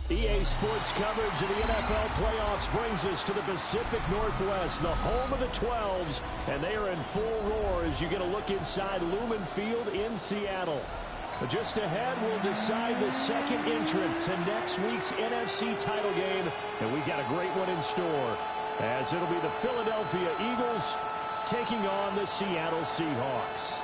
EA Sports coverage of the NFL playoffs brings us to the Pacific Northwest, the home of the 12s, and they are in full roar as you get a look inside Lumen Field in Seattle. But just ahead, we'll decide the second entrant to next week's NFC title game, and we've got a great one in store, as it'll be the Philadelphia Eagles taking on the Seattle Seahawks.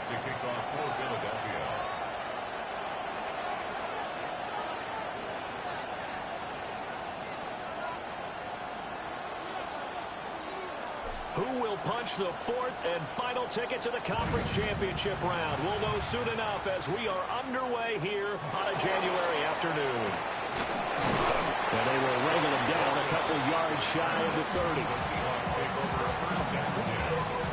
To kick off for Philadelphia. Who will punch the fourth and final ticket to the conference championship round? We'll know soon enough as we are underway here on a January afternoon. And they will wrangle him down a couple yards shy of the 30. The Seahawks take over a first down at their own 28-yard line.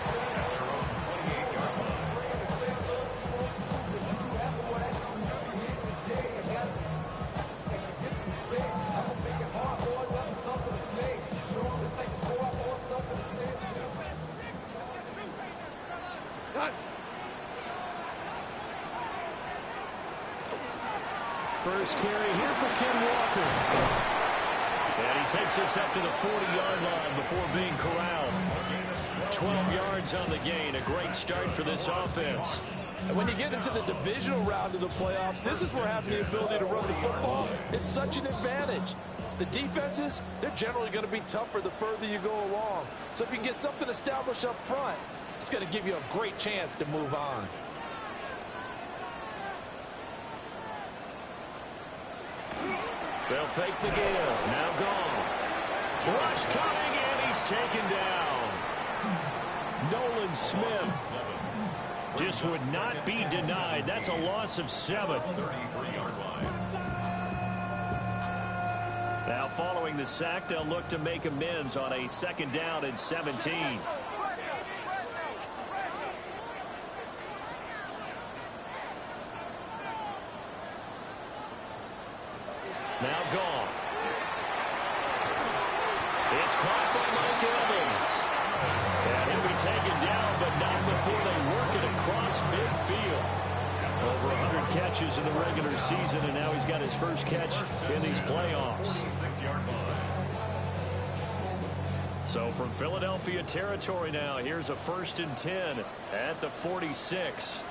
First carry here for Ken Walker. And he takes us up to the 40-yard line before being corralled. 12 yards on the gain. A great start for this offense. And when you get into the divisional round of the playoffs, this is where having the ability to run the football is such an advantage. The defenses, they're generally going to be tougher the further you go along. So if you can get something established up front, it's going to give you a great chance to move on. They'll fake the give. Now gone. Rush coming, and he's taken down. Nolan Smith just would not be denied. That's a loss of 7. 33-yard line. Now following the sack, they'll look to make amends on a 2nd down and 17. Now gone. It's caught by Mike Evans. And he'll be taken down, but not before they work it across midfield. Over 100 catches in the regular season, and now he's got his first catch in these playoffs. 46-yard line. So from Philadelphia territory now, here's a 1st and 10 at the 46.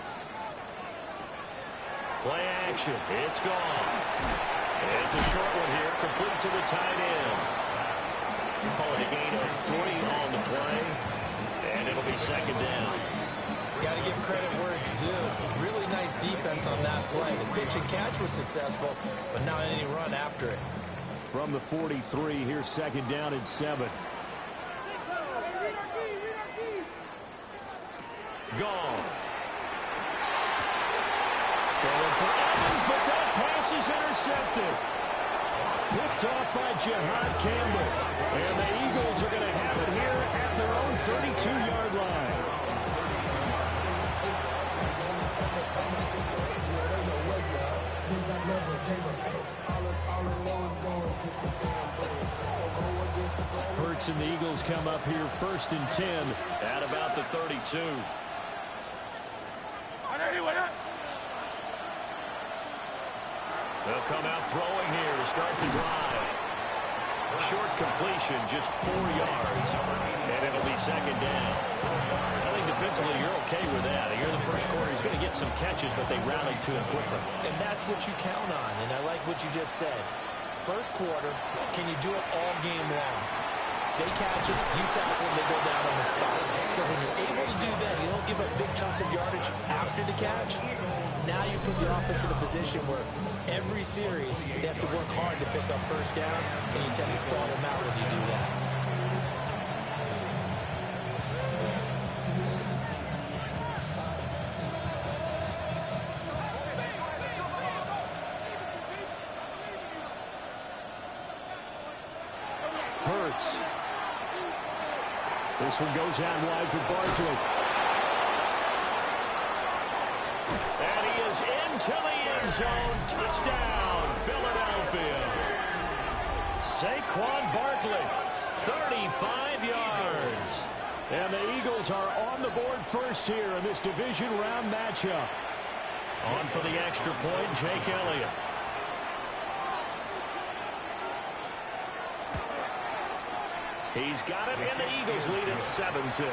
Play action. It's gone. It's a short one here, complete to the tight end. Call it a gain of 3 on the play, and it'll be 2nd down. Got to give credit where it's due. Really nice defense on that play. The pitch and catch was successful, but not any run after it. From the 43, here's 2nd down and 7. Gone. Going for Evans, but that pass is intercepted. Picked off by Jihad Campbell. And the Eagles are going to have it here at their own 32-yard line. pass, and the Eagles come up here 1st and 10 at about the 32. They'll come out throwing here to start the drive. Short completion, just 4 yards, and it'll be 2nd down. I think defensively you're okay with that. Here in the first quarter, he's going to get some catches, but they rallied to him quickly. And that's what you count on, and I like what you just said. First quarter, can you do it all game long? They catch it, you tackle, and they go down on the spot. Because when you're able to do that, you don't give up big chunks of yardage after the catch. Now you put the offense in a position where every series they have to work hard to pick up first downs, and you tend to stall them out when you do that. Hurts. This one goes out wide for Barkley. And he is into the end zone. Touchdown, Philadelphia. Saquon Barkley, 35 yards. And the Eagles are on the board first here in this division round matchup. On for the extra point, Jake Elliott. He's got it, and the Eagles lead at 7-zip.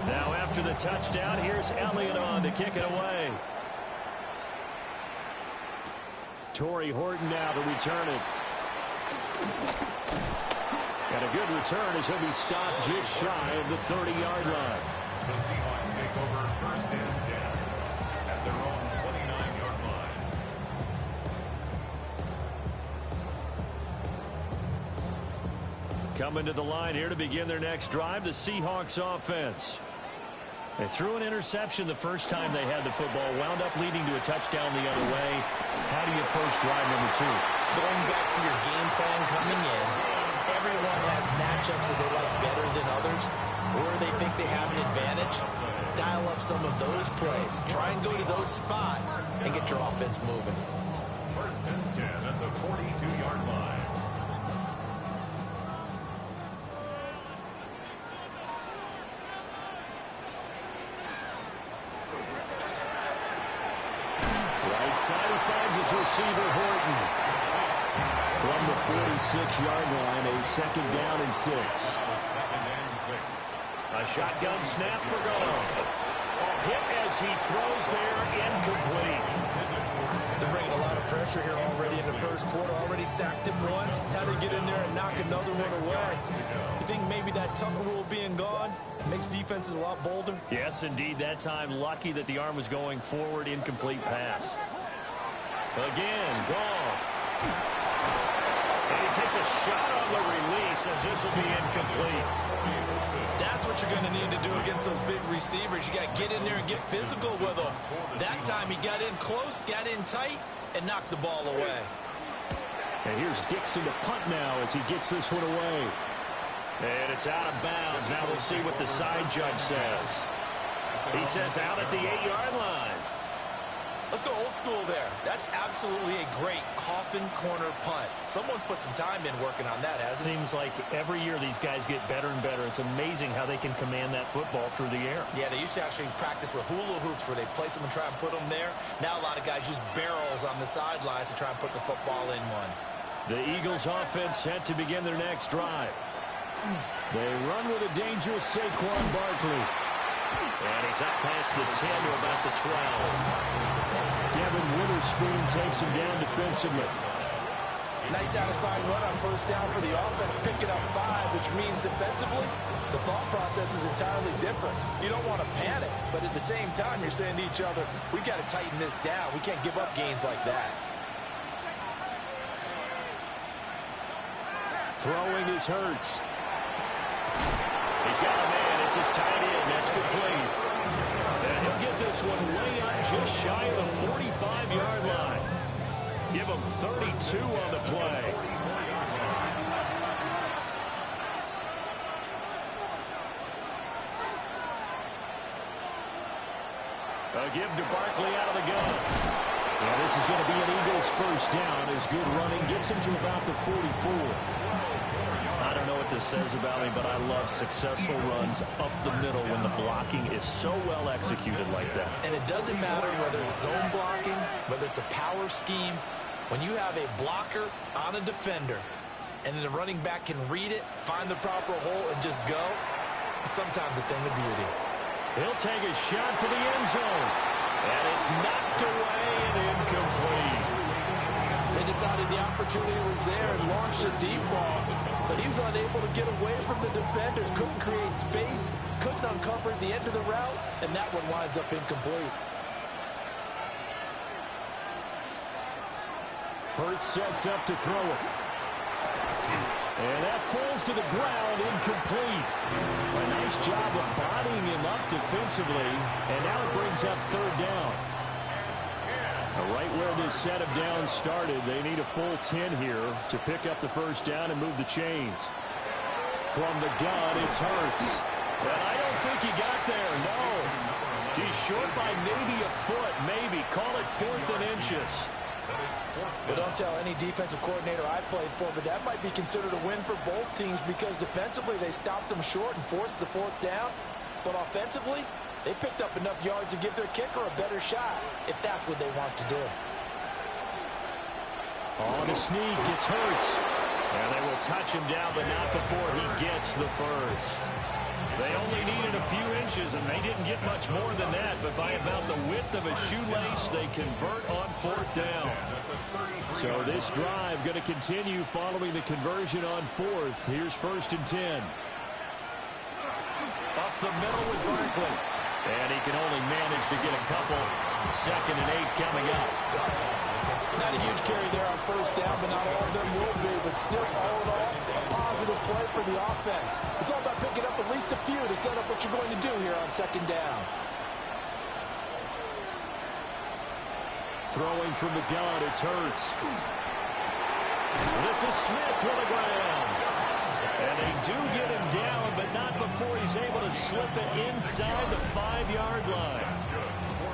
Now after the touchdown, here's Elliott on to kick it away. Torrey Horton now to return it. And a good return as he'll be stopped just shy of the 30-yard line. The Seahawks take over 1st and 10 at their own 29-yard line. Coming to the line here to begin their next drive, the Seahawks offense. They threw an interception the first time they had the football, wound up leading to a touchdown the other way. How do you approach drive number 2? Going back to your game plan coming in, everyone has matchups that they like better than others, or they think they have an advantage. Dial up some of those plays. Try and go to those spots and get your offense moving. 1st and 10 at the 42-yard line. Right side, he finds his receiver, Horton. From the 46-yard line, a 2nd down and 6. 2nd and 6. A shotgun snap for Goff. Hit as he throws there, incomplete. They're bringing a lot of pressure here already in the first quarter. Already sacked him once. Now they get in there and knock another one away. You think maybe that Tucker rule being gone makes defenses a lot bolder? Yes, indeed. That time, lucky that the arm was going forward, incomplete pass. Again, Goff. And he takes a shot on the release as this will be incomplete. That's what you're going to need to do against those big receivers. You got to get in there and get physical with them. That time he got in close, got in tight, and knocked the ball away. And here's Dixon to punt now as he gets this one away. And it's out of bounds. Now we'll see what the side judge says. He says out at the 8-yard line. Let's go old school there. That's absolutely a great coffin corner punt. Someone's put some time in working on that, hasn't it? Seems like every year these guys get better and better. It's amazing how they can command that football through the air. Yeah, they used to actually practice with hula hoops where they place them and try and put them there. Now a lot of guys use barrels on the sidelines to try and put the football in one. The Eagles offense set to begin their next drive. They run with a dangerous Saquon Barkley. And he's up past the 10 to about the 12. Devin Witherspoon takes him down defensively. Nice satisfying run on first down for the offense, picking up 5, which means defensively, the thought process is entirely different. You don't want to panic, but at the same time, you're saying to each other, we've got to tighten this down. We can't give up gains like that. Throwing is Hurts. He's got a man. It's his tight end. That's complete. And he'll get this one way up just shy of the 45-yard line. Give him 32 on the play. A give to Barkley out of the gun. Yeah, this is going to be an Eagles first down as good running gets him to about the 44. I don't know what this says about me, but I love successful runs up the middle when the blocking is so well executed like that. And it doesn't matter whether it's zone blocking, whether it's a power scheme. When you have a blocker on a defender and then the running back can read it, find the proper hole, and just go, sometimes a thing of beauty. He'll take a shot for the end zone. And it's knocked away and incomplete. They decided the opportunity was there and launched a deep ball, but he was unable to get away from the defender. Couldn't create space, couldn't uncover the end of the route, and that one winds up incomplete. Hurts sets up to throw it. And that falls to the ground, incomplete. A nice job of bodying him up defensively, and now it brings up third down. Right where this set of downs started, they need a full 10 here to pick up the first down and move the chains. From the gun, it's Hurts. And I don't think he got there, no. He's short by maybe a foot, maybe. Call it 4th and inches. But don't tell any defensive coordinator I played for, but that might be considered a win for both teams because defensively they stopped them short and forced the 4th down. But offensively, they picked up enough yards to give their kicker a better shot, if that's what they want to do. On the sneak, it's Hurts. And they will touch him down, but not before he gets the first. They only needed a few inches, and they didn't get much more than that. But by about the width of a shoelace, they convert on 4th down. So this drive going to continue following the conversion on 4th. Here's 1st and 10. Up the middle with Barkley. And he can only manage to get a couple. 2nd and 8 coming up. Not a huge carry there on 1st down, but not all of them will be. But still, all in all, a positive play for the offense. It's all about picking up at least a few to set up what you're going to do here on 2nd down. Throwing from the gun, it's Hurts. This is Smith to the ground. And they do get him down, but not before he's able to slip it inside the 5-yard line.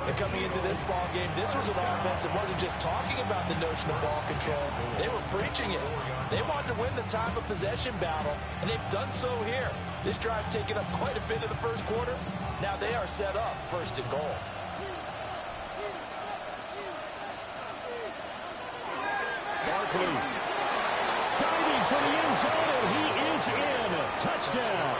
And coming into this ball game, this was an offense that wasn't just talking about the notion of ball control. They were preaching it. They wanted to win the time of possession battle, and they've done so here. This drive's taken up quite a bit in the first quarter. Now they are set up 1st and goal. Barkley diving for the end zone, and he is in. Touchdown.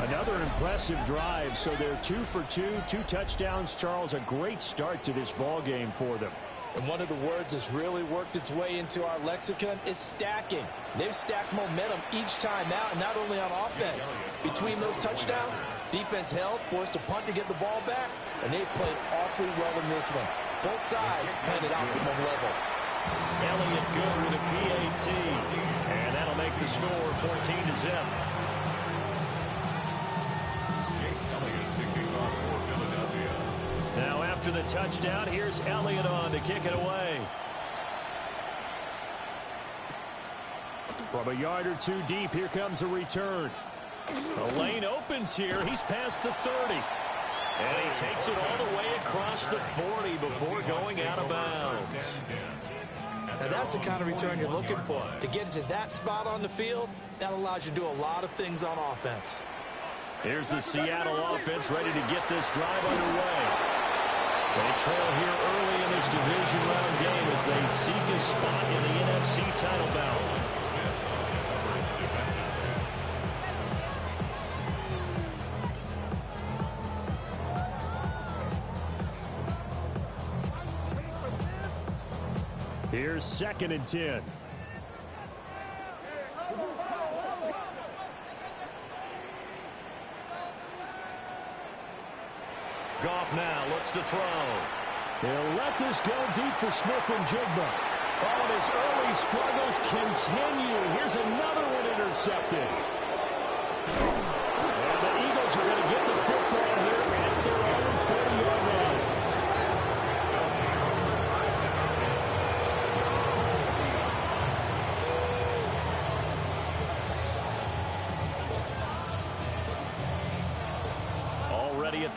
Another impressive drive, so they're 2 for 2, 2 touchdowns. Charles, a great start to this ball game for them. And one of the words that's really worked its way into our lexicon is stacking. They've stacked momentum each time out, and not only on offense. Between those touchdowns, defense held, forced a punt to get the ball back, and they've played awfully well in this one. Both sides playing at optimum level. Elliott good with a PAT, and that'll make the score 14-0. Now after the touchdown, here's Elliott on to kick it away. From a yard or two deep, here comes a return. The lane opens here. He's past the 30. And he takes it all the way across the 40 before going out of bounds. Now that's the kind of return you're looking for. To get it to that spot on the field, that allows you to do a lot of things on offense. Here's the Seattle offense ready to get this drive underway. They trail here early in this division round game as they seek a spot in the NFC title bout. Here's 2nd and 10. Goff now looks to throw. They'll let this go deep for Smith and Jigba. Oh, and his early struggles continue. Here's another one intercepted. And the Eagles are going to get the football here at their own 40-yard line.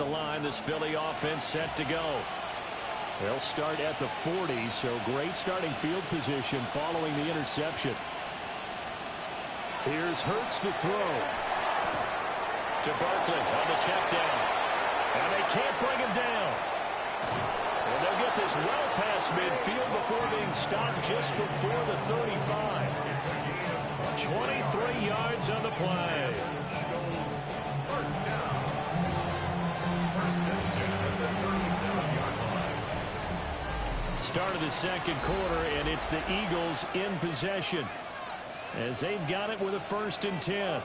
the line. This Philly offense set to go. They'll start at the 40, so great starting field position following the interception. Here's Hurts to throw. To Barkley on the check down. And they can't bring him down. And they'll get this well past midfield before being stopped just before the 35. 23 yards on the play. First down. First and 10 at the 37-yard line. Start of the second quarter, and it's the Eagles in possession as they've got it with a 1st and 10.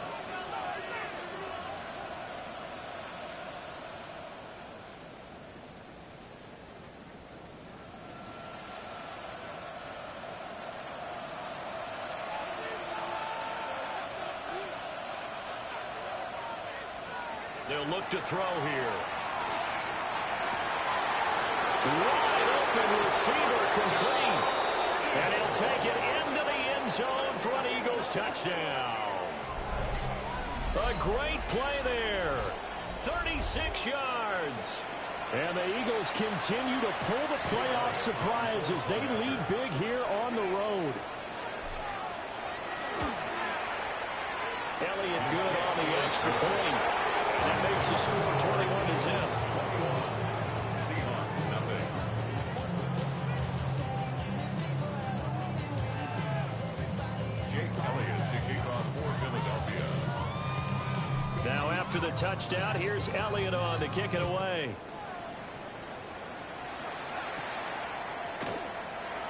They'll look to throw here. Wide open receiver complete. And he'll take it into the end zone for an Eagles touchdown. A great play there. 36 yards. And the Eagles continue to pull the playoff surprise as they lead big here on the road. Elliott good on the extra point. That makes the score 21-0. Seahawks, nothing. Jake Elliott to kick off for Philadelphia. Now after the touchdown, here's Elliott on to kick it away.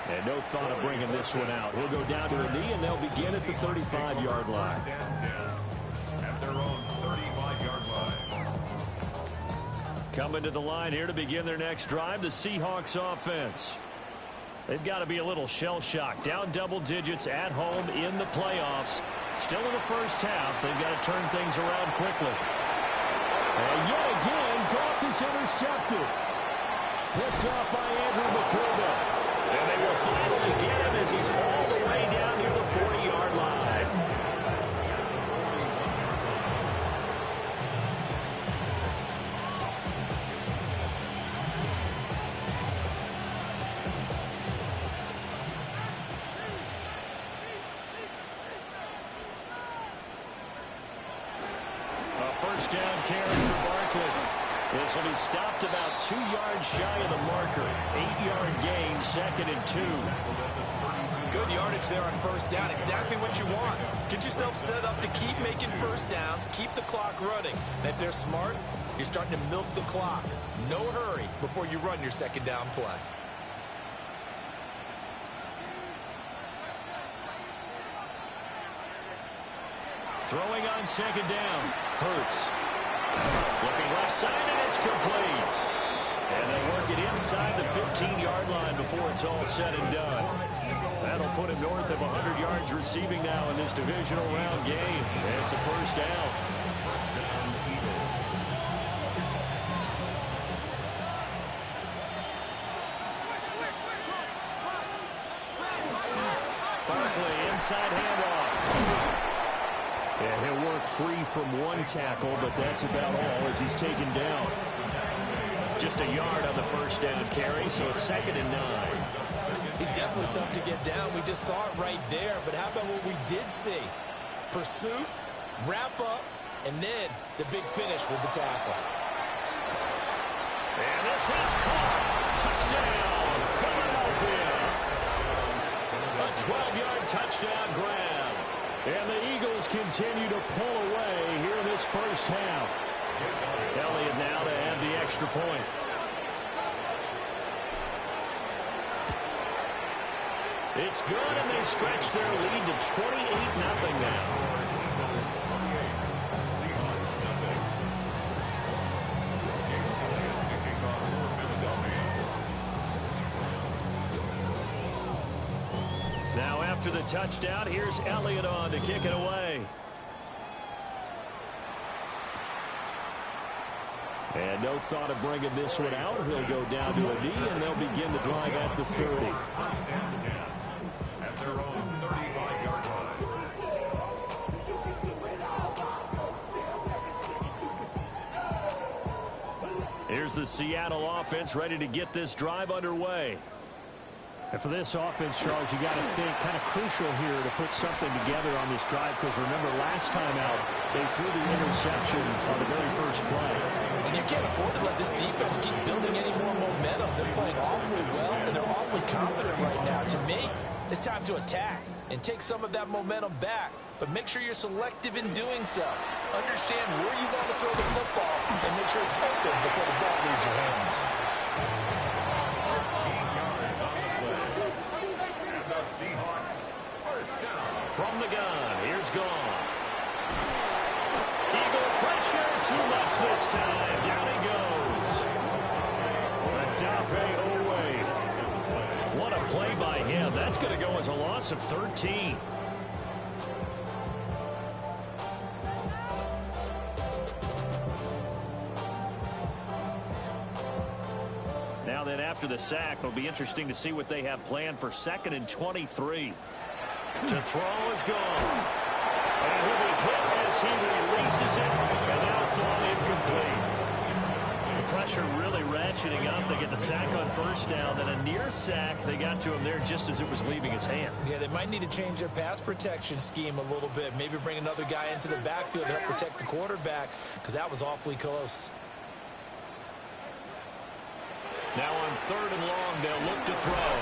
And no thought of bringing this one out. He'll go down to a knee, and they'll begin at the 35-yard line. First and 10 at their own 35-yard line. Coming to the line here to begin their next drive, the Seahawks offense. They've got to be a little shell-shocked. Down double digits at home in the playoffs. Still in the first half. They've got to turn things around quickly. And yet again, Goff is intercepted. Picked up by Andrew McCurdy. And they will finally get him as he's all the way down near the 40-yard line. A first down carry for Barkley. This will be stopped about 2 yards shy of the marker. 8-yard gain, 2nd and 2. Good yardage there on first down. Exactly what you want. Get yourself set up to keep making first downs, keep the clock running. And if they're smart, you're starting to milk the clock. No hurry before you run your second down play. Throwing on second down. Hurts. Looking left side, and it's complete. And they work it inside the 15-yard line before it's all said and done. That'll put him north of 100 yards receiving now in this divisional round game. And it's a first down. First down, Eagles. Barkley, inside handoff. Yeah, he'll work free from one tackle, but that's about all as he's taken down. Just a yard on the first down carry, so it's 2nd and 9. He's definitely tough to get down. We just saw it right there. But how about what we did see? Pursuit, wrap up, and then the big finish with the tackle. And this is caught. Touchdown, Philadelphia. A 12-yard touchdown grab. And the Eagles continue to pull away here in this first half. Elliott now to add the extra point. It's good, and they stretch their lead to 28-0 now. Now after the touchdown, here's Elliott on to kick it away. And no thought of bringing this one out. He'll go down to a knee, and they'll begin the drive at the 30. First and 10 at their own 35-yard line. here's the Seattle offense ready to get this drive underway. And for this offense, Charles, you got to think kind of crucial here to put something together on this drive, because remember last time out they threw the interception on the very first play. And you can't afford to let this defense keep building any more momentum. They're playing awfully well, and they're awfully confident right now. To me, it's time to attack and take some of that momentum back. But make sure you're selective in doing so. Understand where you want to throw the football and make sure it's open before the ball leaves your hands. 13 yards on the play. And the Seahawks first down. From the gun, here's Goff. Eagle pressure, too much this time. Down he goes. Odafe Owe. What a play by him. That's going to go as a loss of 13. Now then, after the sack, it'll be interesting to see what they have planned for 2nd and 23. To throw is gone. And he'll be hit as he releases it, and now thrown incomplete. The pressure really ratcheting up. They get the sack on first down, then a near sack. They got to him there just as it was leaving his hand. Yeah, they might need to change their pass protection scheme a little bit. Maybe bring another guy into the backfield to help protect the quarterback, because that was awfully close. Now on 3rd and long, they'll look to throw.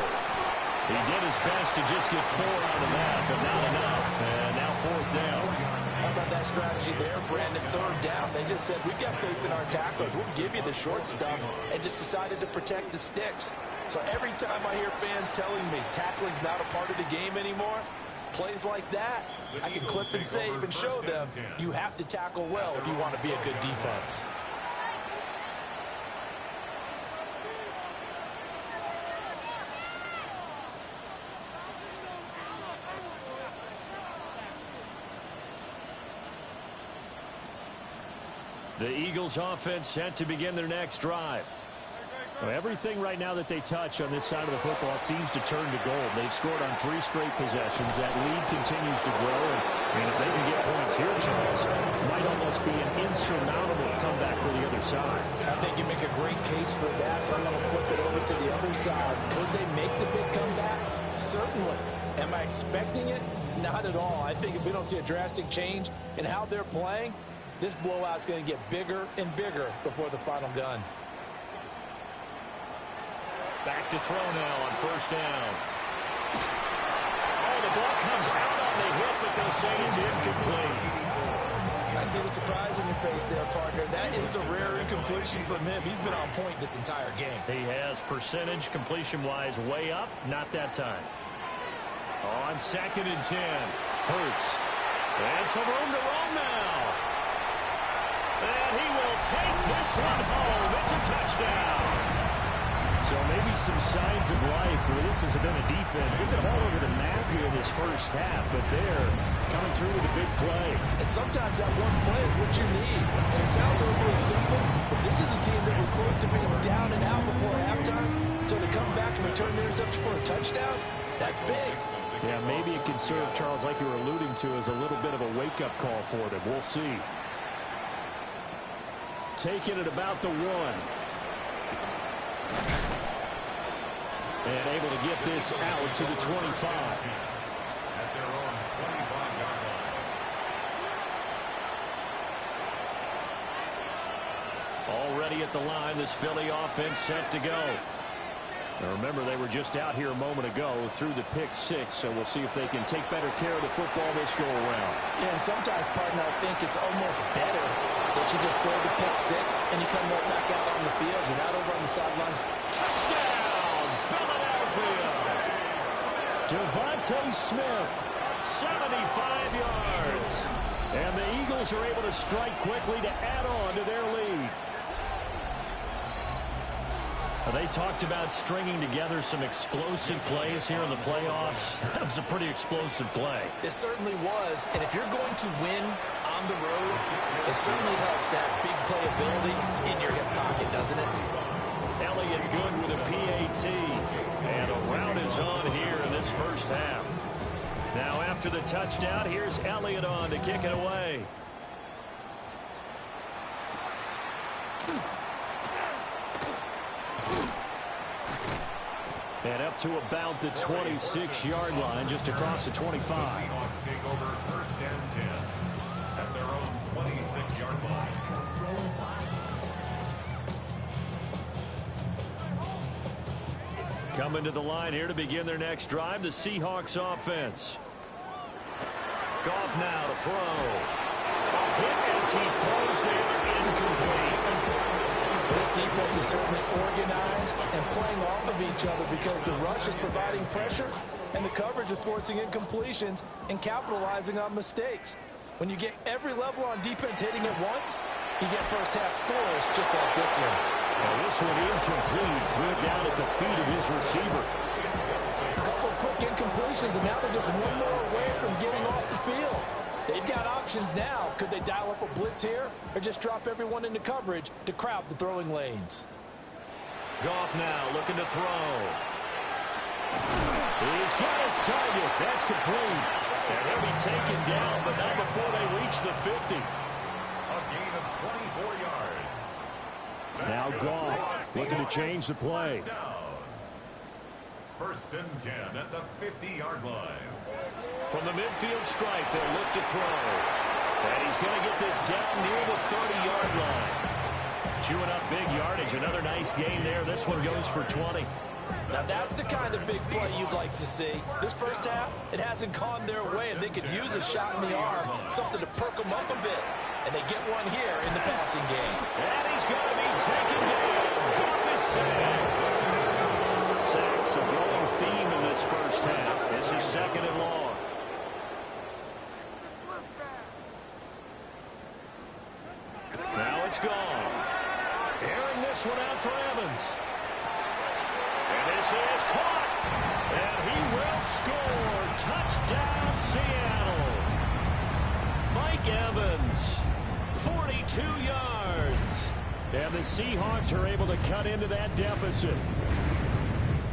He did his best to just get 4 out of that, but not enough. And now 4th down. How about that strategy there, Brandon? 3rd down. They just said, we've got faith in our tacklers. We'll give you the short stuff, and just decided to protect the sticks. So every time I hear fans telling me tackling's not a part of the game anymore, plays like that, I can clip and save and show them you have to tackle well if you want to be a good defense. The Eagles offense set to begin their next drive. Well, everything right now that they touch on this side of the football, it seems to turn to gold. They've scored on 3 straight possessions. That lead continues to grow. And, I mean, if they can get points here, Charles, it might almost be an insurmountable comeback for the other side. I think you make a great case for that, so I'm going to flip it over to the other side. Could they make the big comeback? Certainly. Am I expecting it? Not at all. I think if we don't see a drastic change in how they're playing, this blowout's going to get bigger and bigger before the final gun. Back to throw now on 1st down. Oh, the ball comes out on the hit, but they'll say it's incomplete. I see the surprise in your face there, partner. That is a rare incompletion from him. He's been on point this entire game. He has percentage completion-wise way up, not that time. On 2nd and 10, Hurts. And some room to roam now. And he will take this one home. It's a touchdown. So maybe some signs of life where this has been a defense. They've been all over the map here in this first half, but they're coming through with a big play. And sometimes that one play is what you need. And it sounds overly simple, but this is a team that was close to being down and out before halftime. So to come back and return the interception for a touchdown, that's big. Yeah, maybe it can serve, Charles, like you were alluding to, as a little bit of a wake-up call for them. We'll see. Taking it about the 1. And able to get this out to the 25. At their own 25-yard line. Already at the line, this Philly offense set to go. Now remember, they were just out here a moment ago through the pick 6, so we'll see if they can take better care of the football this go around. Yeah, and sometimes, partner, I think it's almost better that you just throw the pick 6 and you come right back out on the field. You're not over on the sidelines. Touchdown, Philadelphia! Devontae Smith, 75 yards. And the Eagles are able to strike quickly to add on to their lead. They talked about stringing together some explosive plays here in the playoffs. That was a pretty explosive play. It certainly was. And if you're going to win on the road, it certainly helps to have big playability in your hip pocket, doesn't it? Elliott good with a PAT. And a rout is on here in this first half. Now after the touchdown, here's Elliott on to kick it away. And up to about the 26-yard line, just across the 25. The Seahawks take over first and 10 at their own 26-yard line. Coming to the line here to begin their next drive, the Seahawks offense. Goff now to throw. A hit as he throws there, incomplete. This defense is certainly organized and playing off of each other because the rush is providing pressure and the coverage is forcing incompletions and capitalizing on mistakes. When you get every level on defense hitting at once, you get first-half scores just like this one. Well, this one incomplete, threw it down at the feet of his receiver. A couple of quick incompletions, and now they're just one more away from getting off the field. They've got options now. Could they dial up a blitz here or just drop everyone into coverage to crowd the throwing lanes? Goff now looking to throw. He's got his target. That's complete. And he'll be taken down, but not before they reach the 50. A gain of 24 yards. Now Goff looking to change the play. First and 10 at the 50-yard line. From the midfield stripe, they'll look to throw. And he's going to get this down near the 30-yard line. Chewing up big yardage. Another nice gain there. This one goes for 20. Now that's the kind of big play you'd like to see. This first half, it hasn't gone their way, and they could use a shot in the arm, something to perk them up a bit. And they get one here in the passing game. And he's going to be taken down. Goff is sacked. Sacks a growing theme in this first half. This is second and long. Now it's gone. Airing this one out for Evans. And this is caught. And he will score. Touchdown, Seattle. Mike Evans, 42 yards. And the Seahawks are able to cut into that deficit.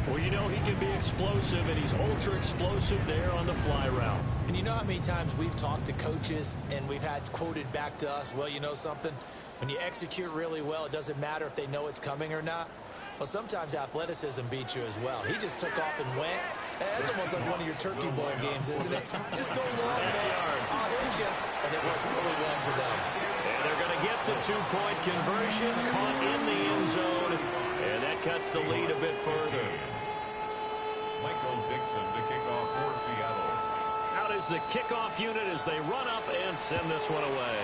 Well, you know he can be explosive, and he's ultra-explosive there on the fly route. And you know how many times we've talked to coaches and we've had quoted back to us, well, you know something? When you execute really well, it doesn't matter if they know it's coming or not. Well, sometimes athleticism beats you as well. He just took off and went. That's almost like one of your Turkey Bowl games, isn't it? Just go long, man. I'll hit you. And it worked really well for them. And they're going to get the two-point conversion, caught in the end zone. And that cuts the lead a bit further. Michael Dixon to kick off for Seattle. Out is the kickoff unit as they run up and send this one away.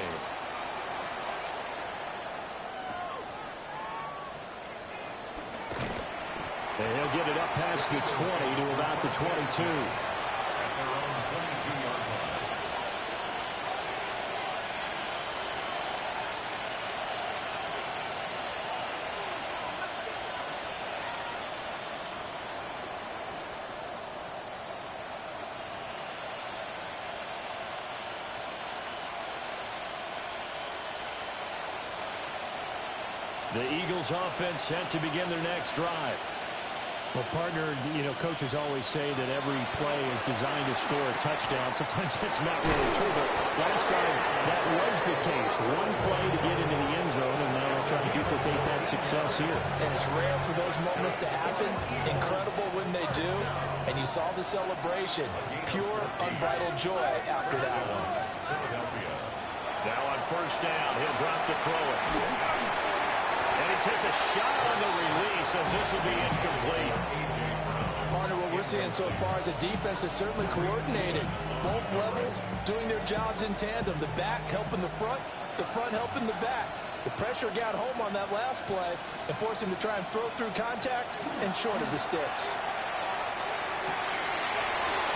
And he'll get it up past the 20 to about the 22. At their own 22-yard line. The Eagles offense set to begin their next drive. Well, partner, you know, coaches always say that every play is designed to score a touchdown. Sometimes that's not really true, but last time that was the case. One play to get into the end zone, and now they'll try to duplicate that success here. And it's rare for those moments to happen. Incredible when they do. And you saw the celebration. Pure, unbridled joy after that one. Now on first down, he'll drop to throw it. And he takes a shot on the release as this will be incomplete. Partner, what we're seeing so far is a defense that's certainly coordinated. Both levels doing their jobs in tandem. The back helping the front helping the back. The pressure got home on that last play and forced him to try and throw through contact and short of the sticks.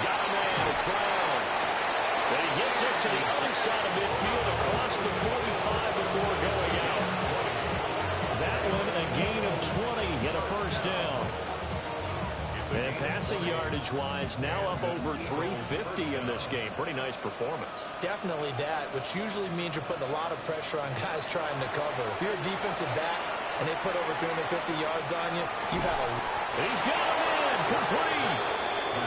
Got a man, it's Brown. And he gets us to the other side of midfield across the 45 before going out. That one a gain of 20 and a first down. And passing yardage-wise, now up over 350 in this game. Pretty nice performance. Definitely that, which usually means you're putting a lot of pressure on guys trying to cover. If you're a defensive back and they put over 350 yards on you, you've had a... He's got a man, complete.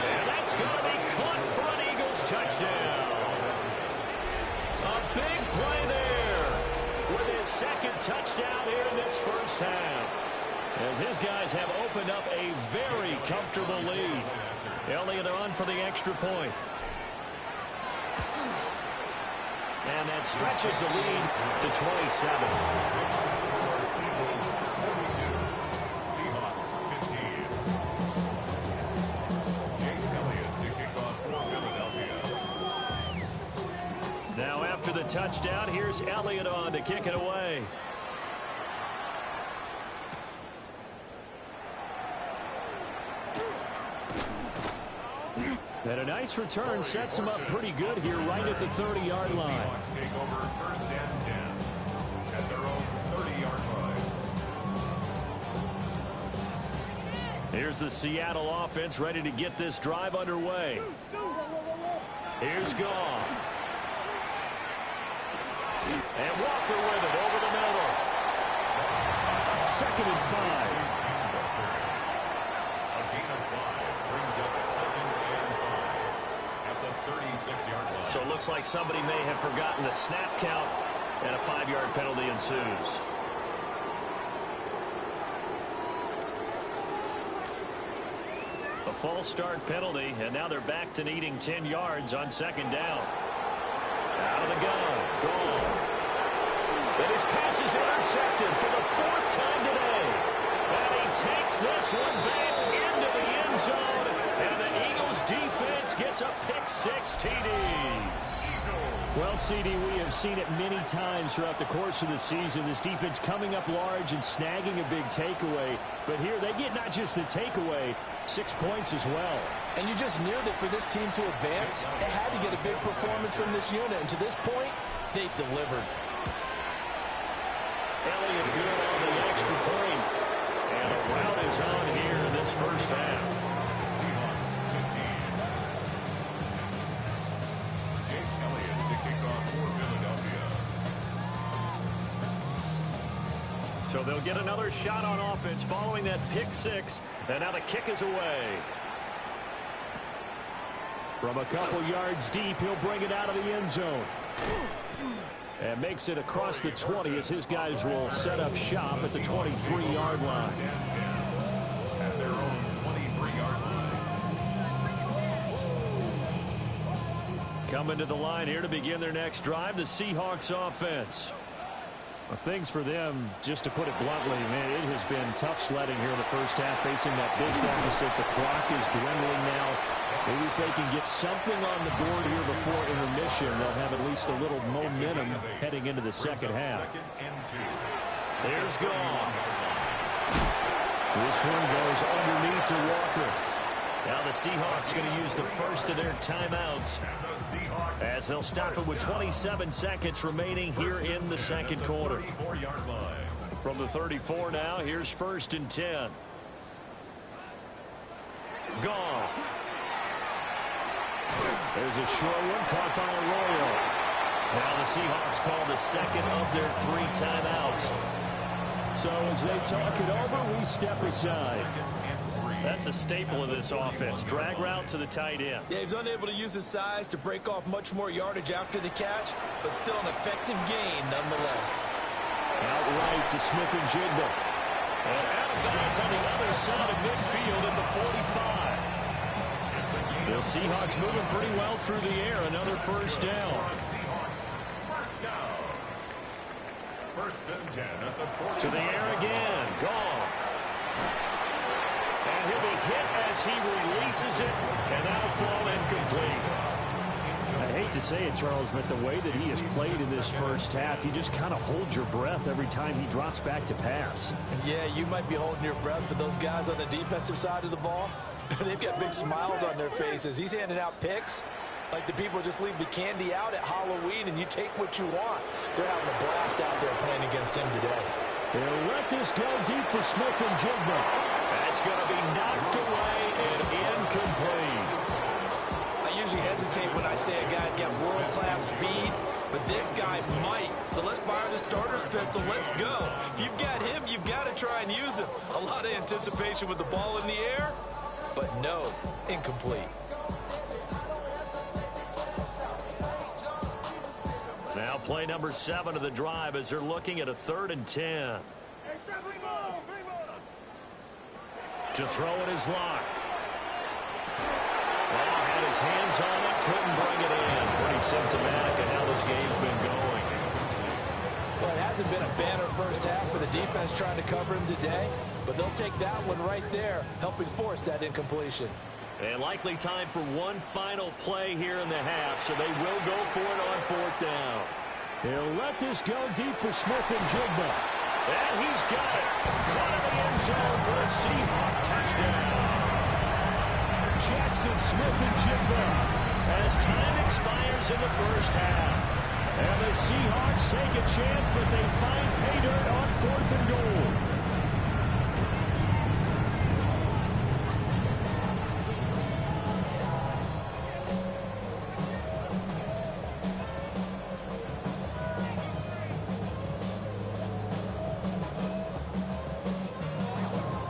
And that's going to be caught for an Eagles touchdown. A big play there with his second touchdown here in this first half. As his these guys have opened up a very comfortable lead. Elliott on for the extra point. And that stretches the lead to 27. Seahawks 15. Jake Elliott to kick off for Philadelphia. Now after the touchdown, here's Elliott on to kick it away. And a nice return sets him up pretty good here right at the 30-yard line. Seahawks take over first and 10 at their own 30-yard line. Here's the Seattle offense ready to get this drive underway. Here's Goff. And Walker with it over the middle. 2nd and 5. A gain of 5 brings up 2nd and 5 at the 36-yard line. So it looks like somebody may have forgotten the snap count, and a 5-yard penalty ensues. A false start penalty, and now they're back to needing 10 yards on 2nd down. Out of the gun, Goff. And his pass is intercepted for the 4th time today. And he takes this one back into the end zone. And the Eagles defense gets a pick-6 TD. Well, CD, we have seen it many times throughout the course of the season. This defense coming up large and snagging a big takeaway. But here they get not just the takeaway, 6 points as well. And you just knew that for this team to advance, they had to get a big performance from this unit. And to this point, they've delivered. Elliott good on the extra point. And a rout is on here in this first half. Seahawks 15. Jake Elliott to kick off for Philadelphia. So they'll get another shot on offense following that pick-6. And now the kick is away. From a couple yards deep, he'll bring it out of the end zone. And makes it across the 20 as his guys will set up shop at the 23-yard line. At their own 23-yard line. Coming to the line here to begin their next drive, the Seahawks offense. Well, things for them, just to put it bluntly, man, it has been tough sledding here in the first half, facing that big deficit. The clock is dwindling now. Maybe if they can get something on the board here before intermission, they'll have at least a little momentum heading into the second half. 2nd and 2. There's Goff. This one goes underneath to Walker. Now the Seahawks going to use the first of their timeouts as they'll stop it with 27 seconds remaining here in the second quarter. From the 34 now, here's 1st and 10. Goff. There's a short one caught by Arroyo. Now the Seahawks call the second of their 3 timeouts. So as they talk it over, we step aside. That's a staple of this offense. Drag route to the tight end. Yeah, he's unable to use his size to break off much more yardage after the catch, but still an effective gain nonetheless. Outright to Smith-Njigba. And out of bounds on the other side of midfield at the 45. The Seahawks moving pretty well through the air. Another first down. First and 10 at the 40. To the air again. Goff. And he'll be hit as he releases it. And that'll fall incomplete. I hate to say it, Charles, but the way that he has played in this first half, you just kind of hold your breath every time he drops back to pass. Yeah, you might be holding your breath, but those guys on the defensive side of the ball, they've got big smiles on their faces. He's handing out picks like the people just leave the candy out at Halloween and you take what you want. They're having a blast out there playing against him today. They'll let this go deep for Smith-Njigba. That's going to be knocked away and incomplete. I usually hesitate when I say a guy's got world-class speed, but this guy might. So let's fire the starter's pistol. Let's go. If you've got him, you've got to try and use him. A lot of anticipation with the ball in the air, but no, incomplete. Now play number 7 of the drive as they're looking at a 3rd and 10. To throw in his lock. Well, had his hands on it, couldn't bring it in. Pretty symptomatic of how this game's been going. Well, it hasn't been a banner first half for the defense trying to cover him today, but they'll take that one right there, helping force that incompletion. And likely time for one final play here in the half, so they will go for it on fourth down. He'll let this go deep for Smith and Jigba. And he's got it. One in the end zone for a Seahawk touchdown. Jackson, Smith, and Jigba. As time expires in the first half. And the Seahawks take a chance, but they find pay dirt on fourth and goal.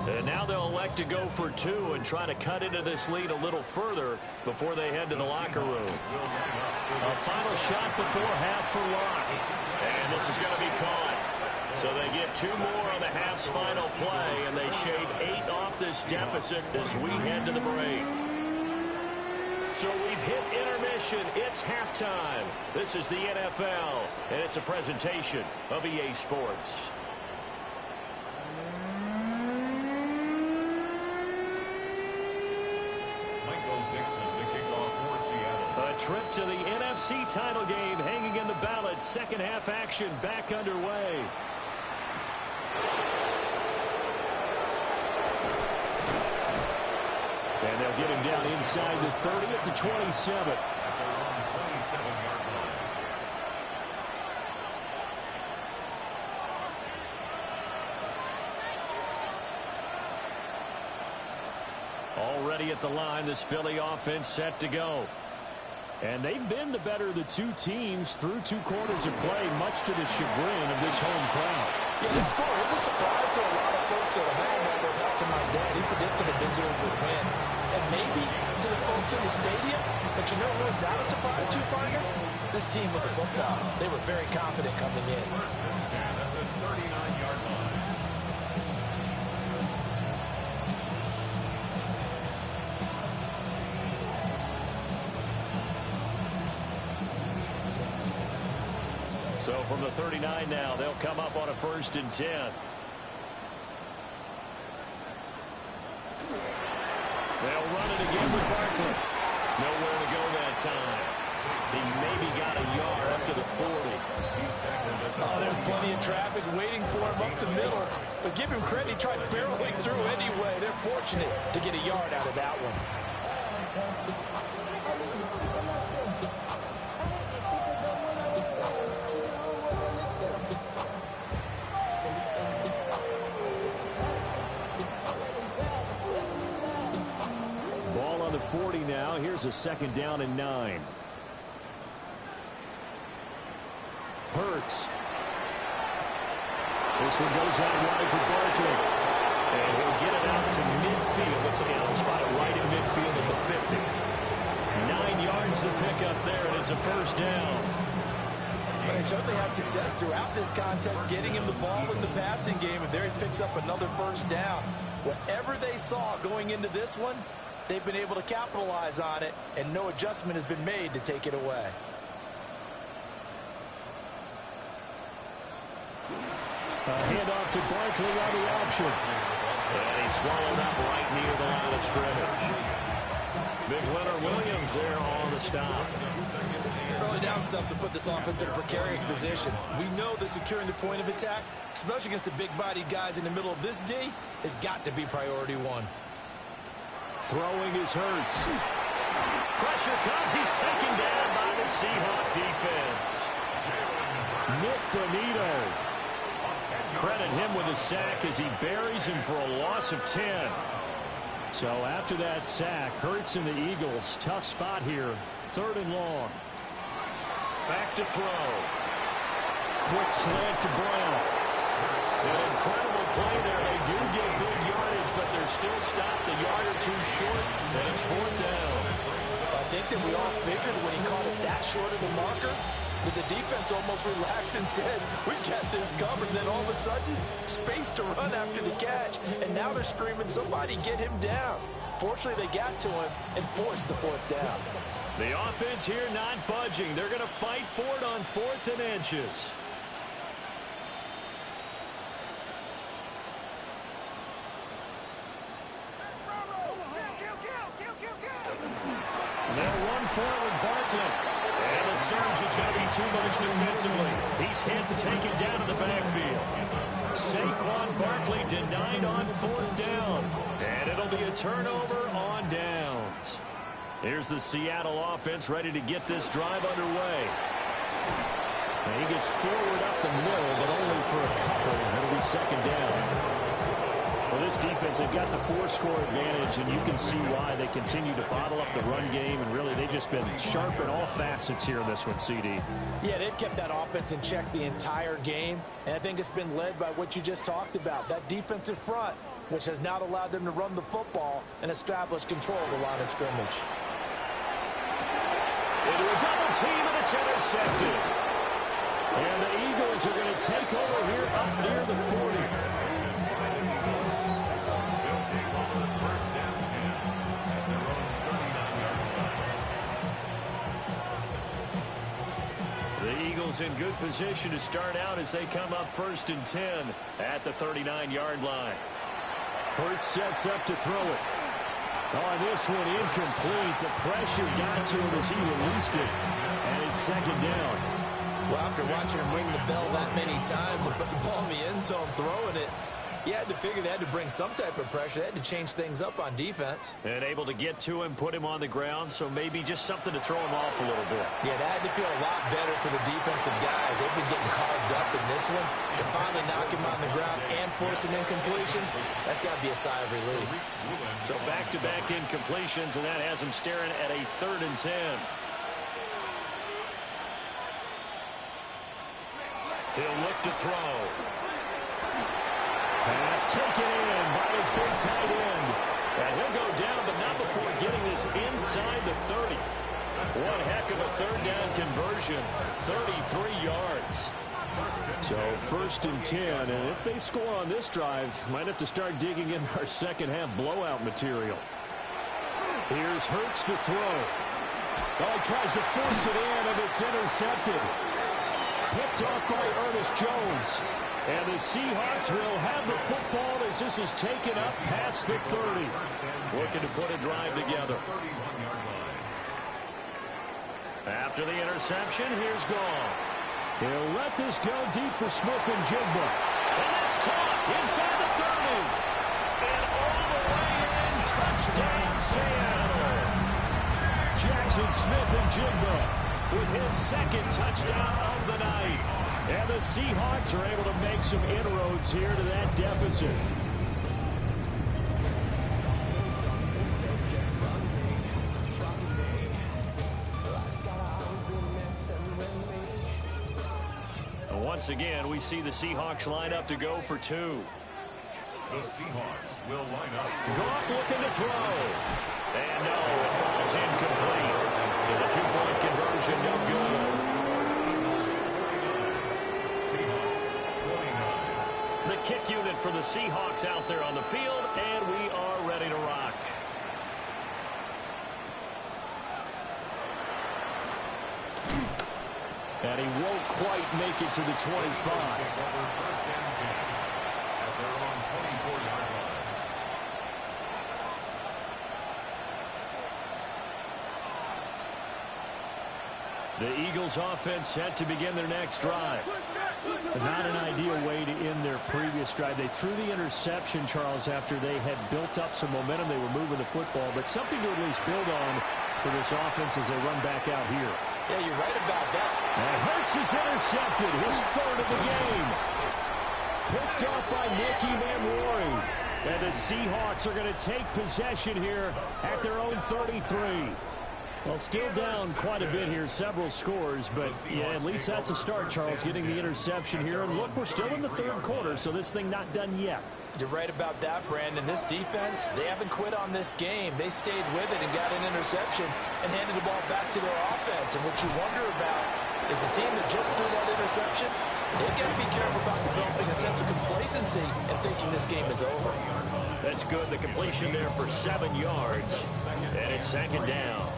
And now they'll elect to go for two and try to cut into this lead a little further before they head to the locker room. A final shot before half for Locke. And this is going to be caught. So they get two more on the half's final play, and they shave 8 off this deficit as we head to the break. So we've hit intermission. It's halftime. This is the NFL, and it's a presentation of EA Sports. Trip to the NFC title game hanging in the balance. Second half action back underway. And they'll get him down inside the 30 at the 27. Already at the line, this Philly offense set to go. And they've been the better of the two teams through 2 quarters of play, much to the chagrin of this home crowd. Yeah, the score is a surprise to a lot of folks at home, although not to my dad. He predicted the visitors would win. And maybe to the folks in the stadium. But you know who was not a surprise to, partner? This team with the football. They were very confident coming in. First and 10 at the 39-yard line. So from the 39 now, they'll come up on a 1st and 10. They'll run it again with Barkley. Nowhere to go that time. He maybe got a yard up to the 40. Oh, there's plenty of traffic waiting for him up the middle. But give him credit, he tried barreling through anyway. They're fortunate to get a yard out of that one. Ball on the 40 now. Here's a 2nd down and 9. Hurts. This one goes out wide for Barkley. And he'll get it out to midfield. It's down spot right in midfield at the 50. 9 yards to pick up there, and it's a 1st down. Well, they certainly had success throughout this contest, getting him the ball in the passing game, and there he picks up another 1st down. Whatever they saw going into this one, they've been able to capitalize on it, and no adjustment has been made to take it away. A handoff to Barkley on the option. And he's swallowed up right near the line of scrimmage. Big Leonard Williams there on the stop. Early down stuff to put this offense in a precarious position. We know that securing the point of attack, especially against the big-bodied guys in the middle of this D, has got to be priority 1. Throwing is Hurts. Pressure comes. He's taken down by the Seahawk defense. Nick Bonito. Credit him with a sack as he buries him for a loss of 10. So after that sack, Hurts and the Eagles, tough spot here. 3rd and long. Back to throw. Quick slant to Brown. An incredible play there. They do get big yardage, but they're still stopped a yard or 2 short, and it's 4th down. I think that we all figured when he called it that short of the marker, The defense almost relaxed and said, we got this covered. And then all of a sudden, space to run after the catch. And now they're screaming, somebody get him down. Fortunately, they got to him and forced the 4th down. The offense here not budging. They're going to fight for it on 4th and inches. They'll run forward, Barkley. And the surge is going to be too much defensively. He's hit, taken down in the backfield. Saquon Barkley denied on 4th down. And it'll be a turnover on downs. Here's the Seattle offense ready to get this drive underway. And he gets forward up the middle, but only for a couple. It'll be 2nd down. Well, this defense, they've got the 4-score advantage, and you can see why they continue to bottle up the run game, and really they've just been sharp in all facets here in this one, CD. Yeah, they've kept that offense in check the entire game, and I think it's been led by what you just talked about, that defensive front, which has now allowed them to run the football and establish control of the line of scrimmage. Into a double team, and it's intercepted. And the Eagles are going to take over here up near the 40. In good position to start out as they come up 1st and 10 at the 39-yard line. Hurts sets up to throw it. On this one, incomplete. The pressure got to him as he released it. And it's 2nd down. Well, after watching him ring the bell that many times and put the ball in the end zone throwing it, you had to figure they had to bring some type of pressure. They had to change things up on defense. And able to get to him, put him on the ground, so maybe just something to throw him off a little bit. Yeah, that had to feel a lot better for the defensive guys. They've been getting carved up in this one. To finally knock him on the ground and force an incompletion, that's got to be a sigh of relief. So back-to-back incompletions, and that has him staring at a 3rd and 10. He'll look to throw. Pass taken in by his big tight end. And he'll go down, but not before getting this inside the 30. One heck of a 3rd down conversion. 33 yards. So 1st and 10, and if they score on this drive, might have to start digging in our second-half blowout material. Here's Hurts to throw. Oh, he tries to force it in, and it's intercepted. Picked off by Ernest Jones. And the Seahawks will have the football as this is taken up past the 30. Looking to put a drive together. After the interception, here's Goff. He'll let this go deep for Smith and Jigba. And that's caught inside the 30. And all the way in, touchdown Seattle. Jackson Smith and Jigba with his 2nd touchdown of the night. And the Seahawks are able to make some inroads here to that deficit. And once again, we see the Seahawks line up to go for 2. The Seahawks will line up. Goff looking to throw. And no, it falls incomplete. So the 2-point conversion no good. The kick unit for the Seahawks out there on the field, and we are ready to rock. And he won't quite make it to the 25. The Eagles offense set to begin their next drive. Not an ideal way to end their previous drive. They threw the interception, Charles, after they had built up some momentum. They were moving the football, but something to at least build on for this offense as they run back out here. Yeah, you're right about that. And Hurts is intercepted, his 3rd of the game. Picked off by Nicky Manwari. And the Seahawks are going to take possession here at their own 33. Well, still down quite a bit here, several scores, but yeah, at least that's a start, Charles, getting the interception here. And look, we're still in the 3rd quarter, so this thing not done yet. You're right about that, Brandon. This defense, they haven't quit on this game. They stayed with it and got an interception and handed the ball back to their offense. And what you wonder about is the team that just threw that interception. They've got to be careful about developing a sense of complacency and thinking this game is over. That's good. The completion there for 7 yards. And it's second down.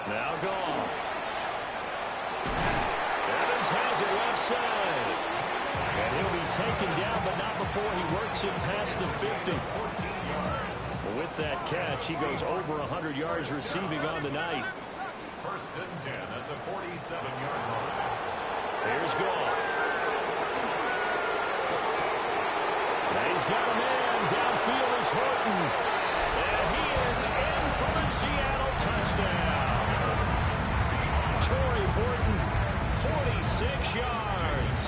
Now Goff. Evans has it left side. And he'll be taken down, but not before he works it past the 50. With that catch, he goes over 100 yards receiving on the night. First and 10 at the 47-yard line. Here's Goff. And he's got a man. Downfield is Horton. And he is in for the Seattle touchdown. Torrey Horton, 46 yards.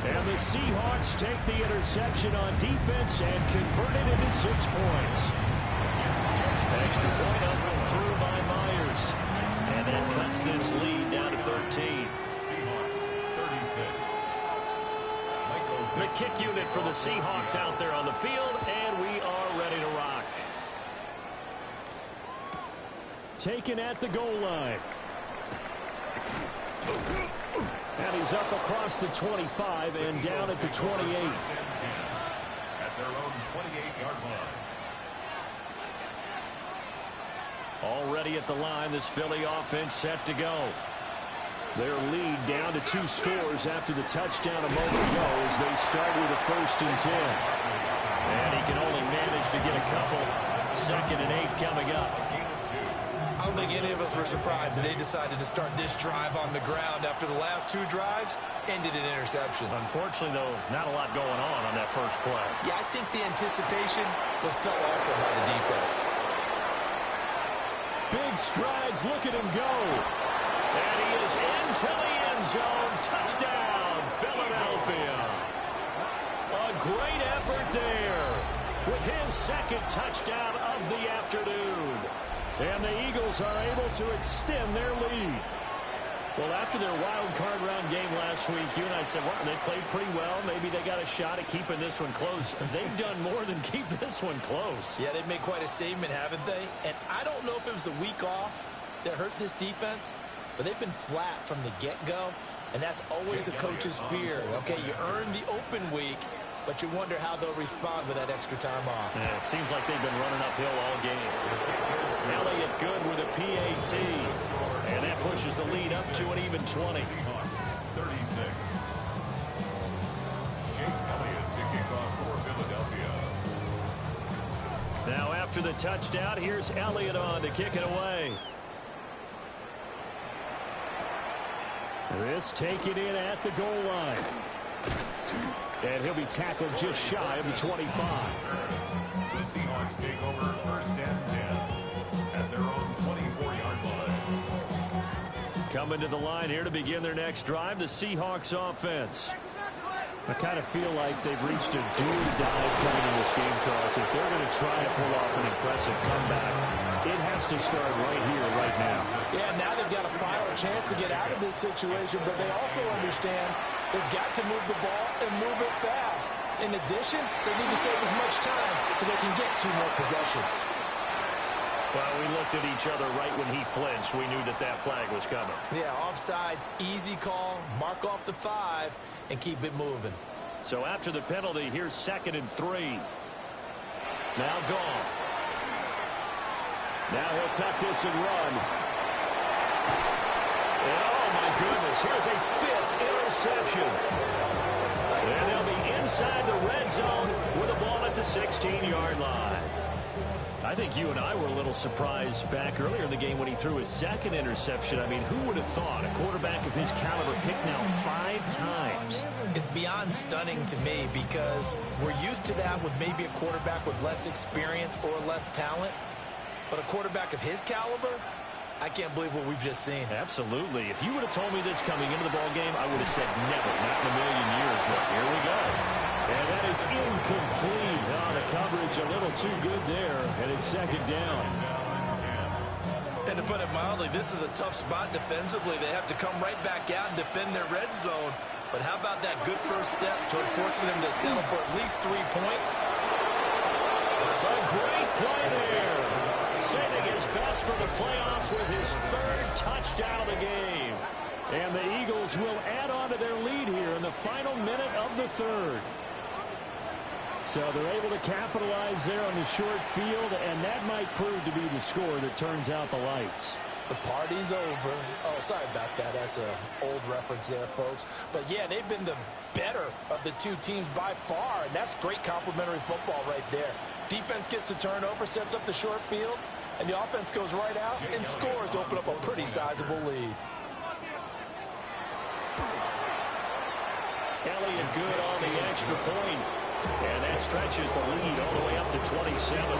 And the Seahawks take the interception on defense and convert it into 6 points. Extra point up and through by Myers. And that cuts this lead down to 13. Seahawks, 36. The kick unit for the Seahawks out there on the field, and we are ready to rock. Taken at the goal line. And he's up across the 25 and down at the 28. At their own 28-yard line. Already at the line, this Philly offense set to go. Their lead down to 2 scores after the touchdown a moment ago as they start with a 1st and 10. And he can only manage to get a couple. 2nd and 8 coming up. I don't think any of us were surprised that they decided to start this drive on the ground after the last 2 drives ended in interceptions. Unfortunately, though, not a lot going on that first play. Yeah, I think the anticipation was felt also by the defense. Big strides. Look at him go. And he is into the end zone. Touchdown, Philadelphia. A great effort there with his 2nd touchdown of the afternoon. And the Eagles are able to extend their lead. Well, after their wild card round game last week, you and I said, well, they played pretty well. Maybe they got a shot at keeping this one close. They've done more than keep this one close. Yeah, they've made quite a statement, haven't they? And I don't know if it was the week off that hurt this defense, but they've been flat from the get-go, and that's always a coach's fear. Okay, you earn the open week, but you wonder how they'll respond with that extra time off. Yeah, it seems like they've been running uphill all game. Elliott good with a PAT, and that pushes the lead up to an even 20. Seahawks, 36. Jake Elliott to kick off for Philadelphia. Now after the touchdown, here's Elliott on to kick it away. This taken in at the goal line. And he'll be tackled just shy of the 25. The Seahawks take over 1st and 10 at their own 24-yard line. Coming to the line here to begin their next drive, the Seahawks offense. I kind of feel like they've reached a do-or-die point in this game, Charles. If they're going to try to pull off an impressive comeback, it has to start right here, right now. Yeah, now they've got a final chance to get out of this situation, but they also understand they've got to move the ball and move it fast. In addition, they need to save as much time so they can get 2 more possessions. Well, we looked at each other right when he flinched. We knew that that flag was coming. Yeah, offsides, easy call, mark off the 5, and keep it moving. So after the penalty, here's 2nd and 3. Now Goff. Now he'll tuck this and run. And oh, my goodness, here's a 5th interception. And they'll be inside the red zone with a ball at the 16-yard line. I think you and I were a little surprised back earlier in the game when he threw his 2nd interception. I mean, who would have thought a quarterback of his caliber picked now 5 times? It's beyond stunning to me because we're used to that with maybe a quarterback with less experience or less talent. But a quarterback of his caliber, I can't believe what we've just seen. Absolutely. If you would have told me this coming into the ballgame, I would have said never, not in a million years. But here we go. And that is incomplete. Oh, the coverage a little too good there. And it's 2nd down. And to put it mildly, this is a tough spot defensively. They have to come right back out and defend their red zone. But how about that good first step toward forcing them to settle for at least 3 points? A great play there. Saving his best for the playoffs with his third touchdown of the game. And the Eagles will add on to their lead here in the final minute of the third. So they're able to capitalize there on the short field, and that might prove to be the score that turns out the lights. The party's over. Oh, sorry about that. That's an old reference there, folks. But, yeah, they've been the better of the two teams by far, and that's great complimentary football right there. Defense gets the turnover, sets up the short field, and the offense goes right out and scores to open up a pretty sizable lead. Elliott good on the extra point, and that stretches the lead all the way up to 27.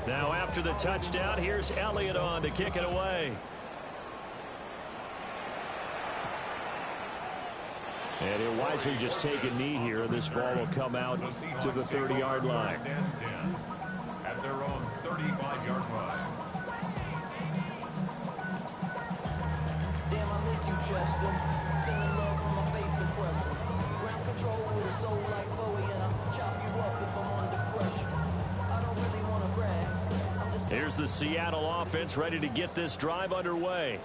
Now after the touchdown, here's Elliott on to kick it away. And he'll wisely just take a knee here. This ball will come out to the 30-yard line. At their own 35-yard line. Damn, I miss you, Chester. Sending love from my face compressor. Ground control with a soul like Bowie, and I'll chop you up if I'm under pressure. I don't really want to brag. Here's the Seattle offense ready to get this drive underway.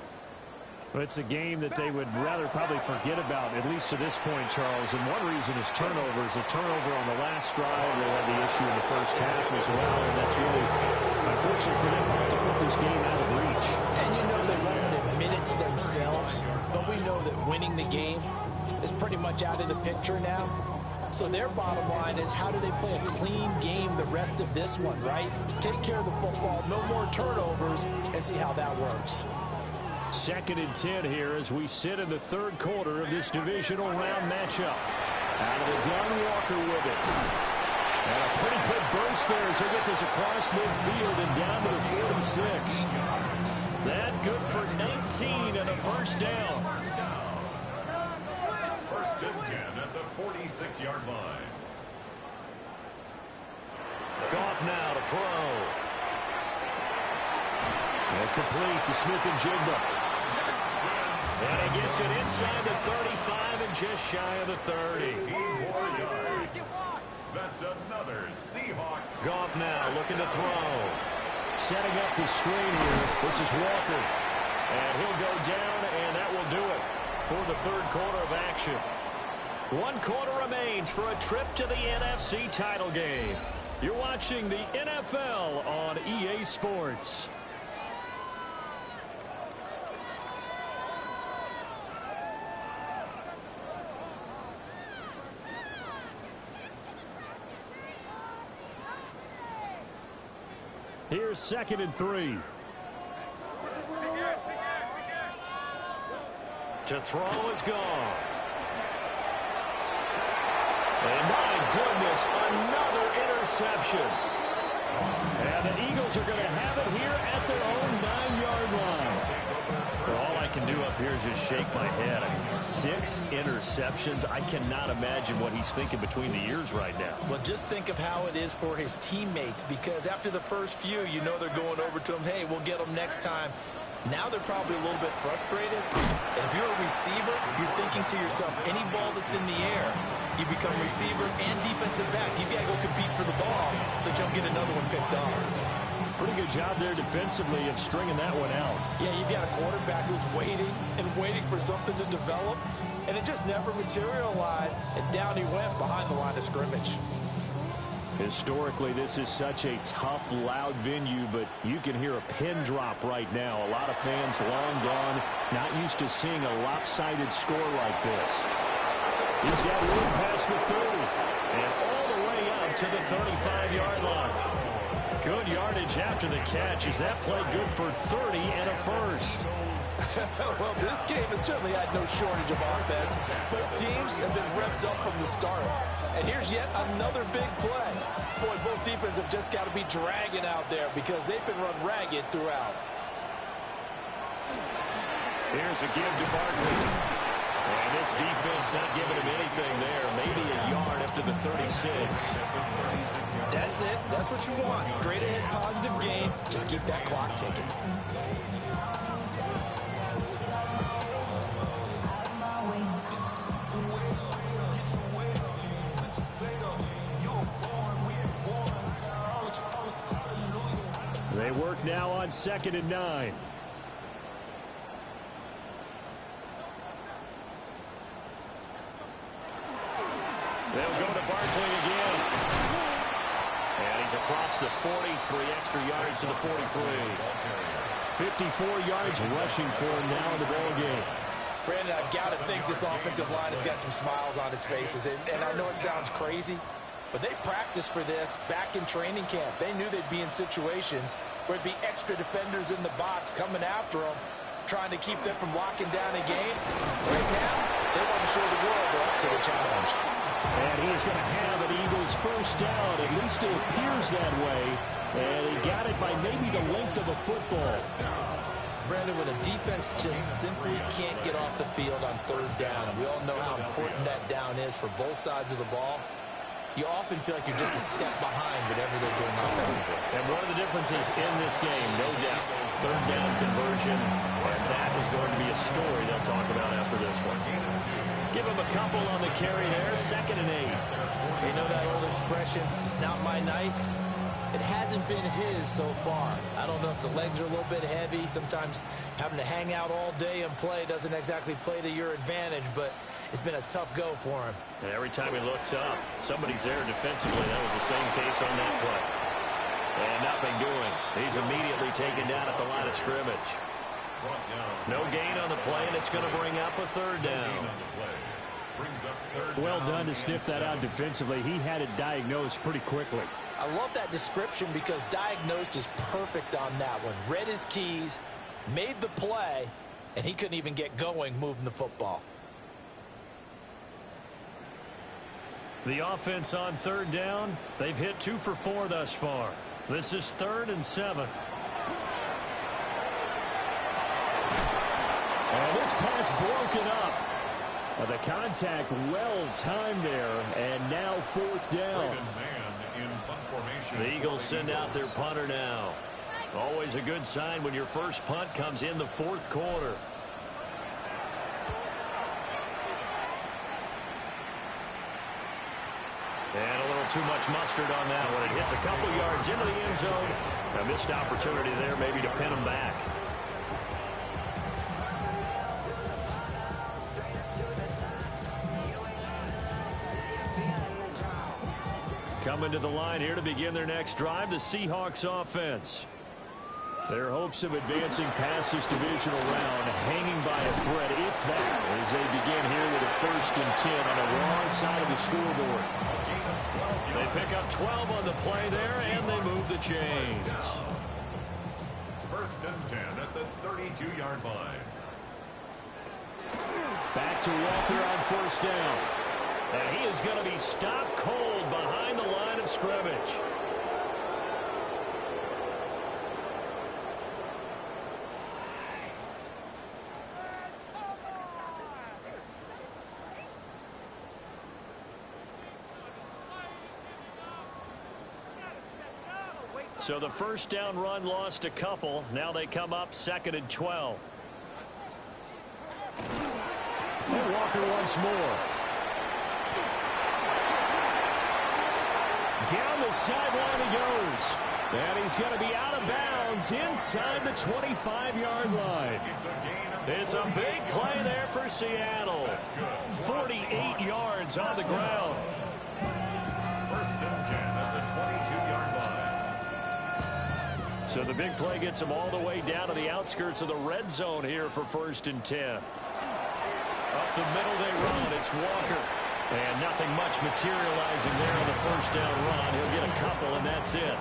It's a game that they would rather probably forget about, at least to this point, Charles. And one reason is turnovers. A turnover on the last drive. They had the issue in the first half as well. And that's really, unfortunate for them, to put this game out of reach. And you know they won't admit it to themselves, but we know that winning the game is pretty much out of the picture now. So their bottom line is, how do they play a clean game the rest of this one, right? Take care of the football, no more turnovers, and see how that works. 2nd and 10 here as we sit in the third quarter of this divisional round matchup. Out of the gun, Walker with it. And a pretty good burst there as they get this across midfield and down to the 46. That good for 19 and a first down. First and 10 at the 46-yard line. Goff now to throw. And complete to Smith and Jigba. And he gets it inside the 35 and just shy of the 30. 18 more yards. That's another Seahawks. Goff now looking to throw. Setting up the screen here. This is Walker. And he'll go down, and that will do it for the third quarter of action. 1 quarter remains for a trip to the NFC title game. You're watching the NFL on EA Sports. Here's 2nd and 3. To throw is Goff. And my goodness, another interception. And the Eagles are going to have it here at their own 9-yard line. Well, all I can do up here is just shake my head. I mean, 6 interceptions. I cannot imagine what he's thinking between the ears right now. Well, just think of how it is for his teammates, because after the first few, you know they're going over to him, hey, we'll get them next time. Now they're probably a little bit frustrated. And if you're a receiver, you're thinking to yourself, any ball that's in the air, you become receiver and defensive back. You've got to go compete for the ball so that you don't get another one picked off. Pretty good job there defensively of stringing that one out. Yeah, you've got a quarterback who's waiting and waiting for something to develop, and it just never materialized, and down he went behind the line of scrimmage. Historically, this is such a tough, loud venue, but you can hear a pin drop right now. A lot of fans long gone, not used to seeing a lopsided score like this. He's got room past the 30, and all the way up to the 35-yard line. Good yardage after the catch. Is that play good for 30 and a first? Well, this game has certainly had no shortage of offense. Both teams have been revved up from the start. And here's yet another big play. Boy, both defenses have just got to be dragging out there because they've been run ragged throughout. Here's a give to Barkley. And this defense not giving him anything there. Maybe a yard up to the 36. That That's it. That's what you want. Straight ahead positive game. Just keep that clock ticking. They work now on 2nd and 9. They'll go to Barkley again. And he's across the 40, 3 extra yards to the 43. 54 yards rushing for him now in the ball game. Brandon, I've got to think this offensive line has got some smiles on its faces. And I know it sounds crazy, but they practiced for this back in training camp. They knew they'd be in situations where it'd be extra defenders in the box coming after them, trying to keep them from locking down a game. Right now, they want to show the world they're up to the challenge. And he is going to have an Eagles first down. At least it appears that way. And he got it by maybe the length of a football. Brandon, when a defense just simply can't get off the field on 3rd down, and we all know how important that down is for both sides of the ball, you often feel like you're just a step behind whatever they're doing offensively. And one of the differences in this game, no doubt, 3rd down conversion, and that is going to be a story they'll talk about after this one. Give him a couple on the carry there, 2nd and 8. You know that old expression, it's not my night? It hasn't been his so far. I don't know if the legs are a little bit heavy. Sometimes having to hang out all day and play doesn't exactly play to your advantage, but it's been a tough go for him. And every time he looks up, somebody's there defensively. That was the same case on that play. And nothing doing. He's immediately taken down at the line of scrimmage. No gain on the play, and it's going to bring up a 3rd down. Well done to sniff that out defensively. He had it diagnosed pretty quickly. I love that description because diagnosed is perfect on that one. Read his keys, made the play, and he couldn't even get going moving the football. The offense on 3rd down, they've hit 2 for 4 thus far. This is 3rd and 7. And this pass broken up. The contact well timed there, and now 4th down. The Eagles send out their punter now. Always a good sign when your first punt comes in the 4th quarter. And a little too much mustard on that one. It hits a couple yards into the end zone. A missed opportunity there maybe to pin them back. Coming to the line here to begin their next drive, the Seahawks offense. Their hopes of advancing past this divisional round hanging by a thread, if that, as they begin here with a 1st and 10 on the wrong side of the scoreboard. They pick up 12 on the play there, and they move the chains. 1st and 10 at the 32-yard line. Back to Walker on 1st down. And he is going to be stopped cold behind the line of scrimmage. So the 1st down run lost a couple. Now they come up 2nd and 12. And Walker once more. Down the sideline he goes. And he's going to be out of bounds inside the 25-yard line. It's a big play there for Seattle. 48 yards on the ground. 1st and 10 at the 22-yard line. So the big play gets him all the way down to the outskirts of the red zone here for 1st and 10. Up the middle they run. It's Walker. And nothing much materializing there on the 1st down run. He'll get a couple, and that's it.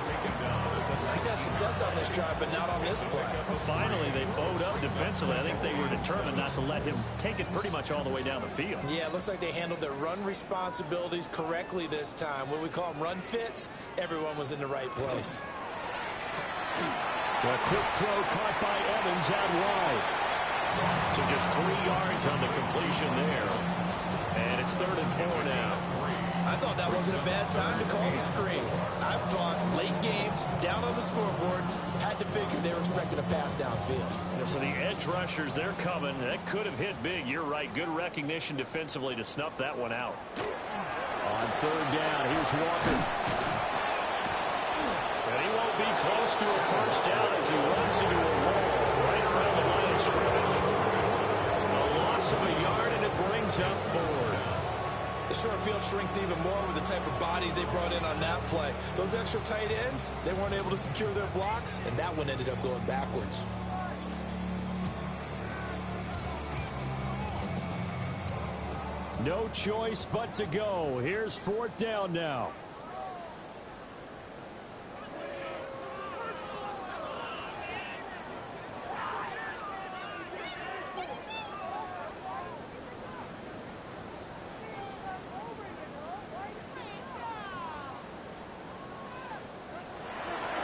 He's had success on this drive, but not on this play. Finally, they bowed up defensively. I think they were determined not to let him take it pretty much all the way down the field. Yeah, it looks like they handled their run responsibilities correctly this time. What we call them run fits, everyone was in the right place. A quick throw caught by Evans out wide. So just 3 yards on the completion there. And it's 3rd and 4 now. I thought that wasn't a bad time to call the screen. I thought scoreboard, had to figure they were expecting a pass downfield. Yeah, so the edge rushers, they're coming. That could have hit big. You're right. Good recognition defensively to snuff that one out. On third down, here's Walker. And he won't be close to a first down as he runs into a wall right around the line of scrimmage. A loss of a yard, and it brings up fourth. The short field shrinks even more with the type of bodies they brought in on that play. Those extra tight ends, they weren't able to secure their blocks, And that one ended up going backwards. No choice but to go. Here's fourth down now.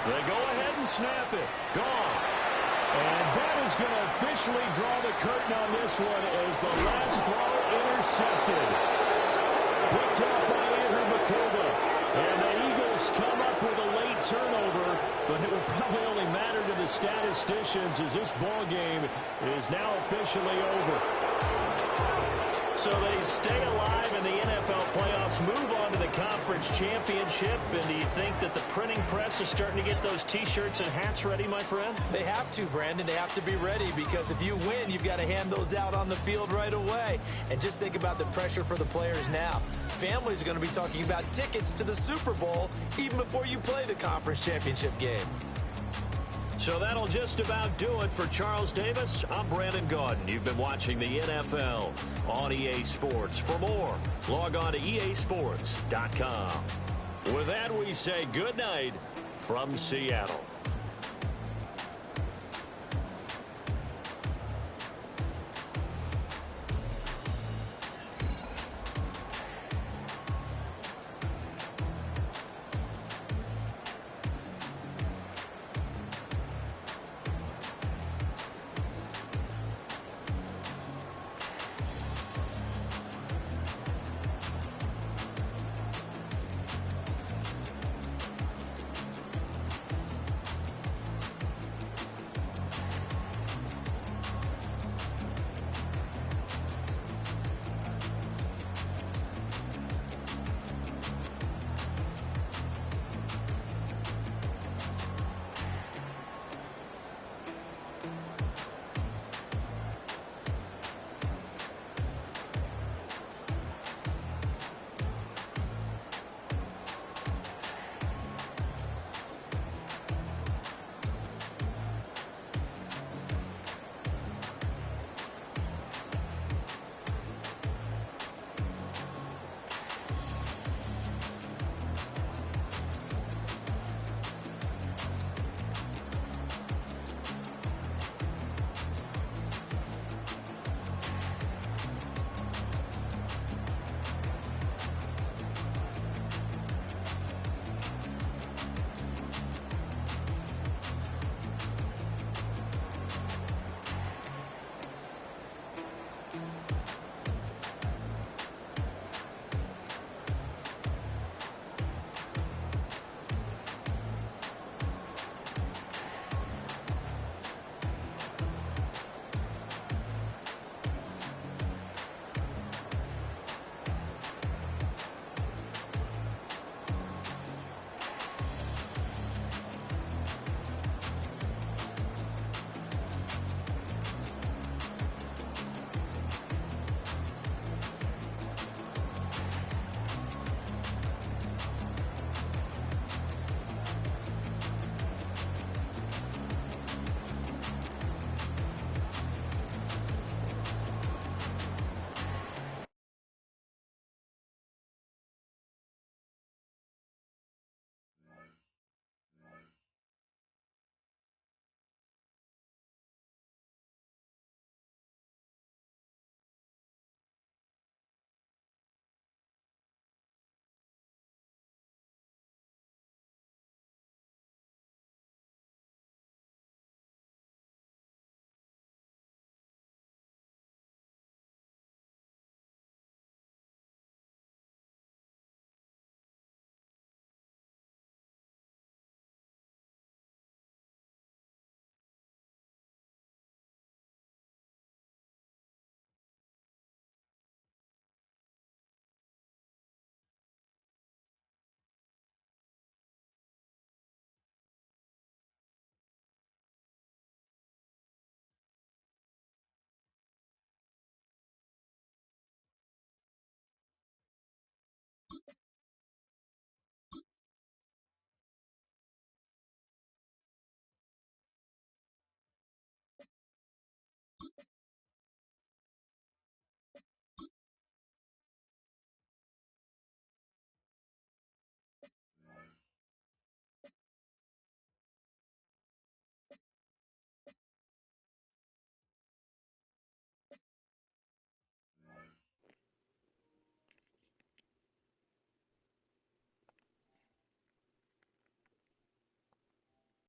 They go ahead and snap it. Gone. And that is going to officially draw the curtain on this one as the last throw intercepted. Picked up by Andrew Makuba. And the Eagles come up with a late turnover, but it will probably only matter to the statisticians as this ball game is now officially over. So they stay alive in the NFL playoffs, move on to the conference championship. And do you think that the printing press is starting to get those T-shirts and hats ready, my friend? They have to, Brandon. They have to be ready because if you win, you've got to hand those out on the field right away. And just think about the pressure for the players now. Families are going to be talking about tickets to the Super Bowl even before you play the conference championship game. So that'll just about do it for Charles Davis. I'm Brandon Gaudin. You've been watching the NFL on EA Sports. For more, log on to easports.com. With that, we say good night from Seattle.